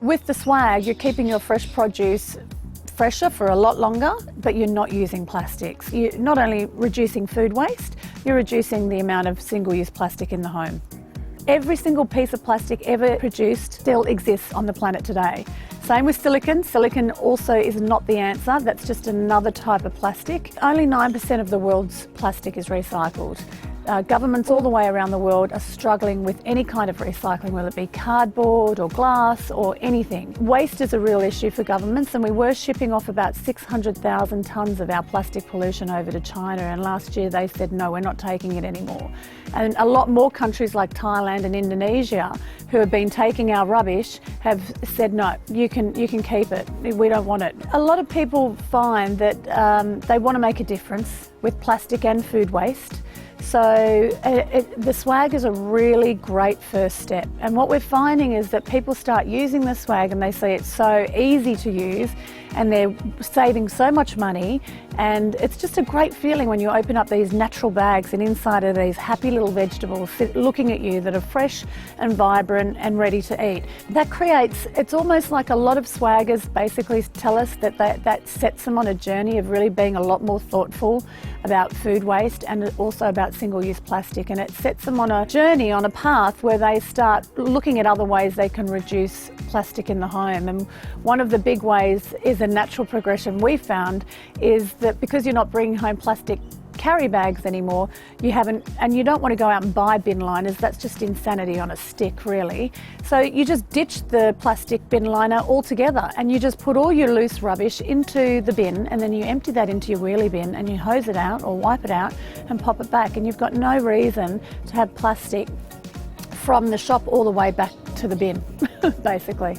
With the swag, you're keeping your fresh produce fresher for a lot longer, but you're not using plastics. You're not only reducing food waste, you're reducing the amount of single-use plastic in the home. Every single piece of plastic ever produced still exists on the planet today. Same with silicon. Silicon also is not the answer. That's just another type of plastic. Only 9% of the world's plastic is recycled. Governments all the way around the world are struggling with any kind of recycling, whether it be cardboard or glass or anything. Waste is a real issue for governments, and we were shipping off about 600,000 tonnes of our plastic pollution over to China, and last year they said, no, we're not taking it anymore. And a lot more countries like Thailand and Indonesia, who have been taking our rubbish, have said, no, you can keep it, we don't want it. A lot of people find that they want to make a difference with plastic and food waste. So the swag is a really great first step, and what we're finding is that people start using the swag and they see it's so easy to use and they're saving so much money, and it's just a great feeling when you open up these natural bags and inside are these happy little vegetables looking at you that are fresh and vibrant and ready to eat. That creates, it's almost like a lot of swaggers basically tell us that sets them on a journey of really being a lot more thoughtful about food waste and also about single-use plastic, and it sets them on a journey, on a path where they start looking at other ways they can reduce plastic in the home. And one of the big ways is a natural progression we found is that because you're not bringing home plastic carry bags anymore, you don't want to go out and buy bin liners. That's just insanity on a stick, really. So you just ditch the plastic bin liner altogether and you just put all your loose rubbish into the bin, and then you empty that into your wheelie bin and you hose it out or wipe it out and pop it back, and you've got no reason to have plastic from the shop all the way back to the bin, basically.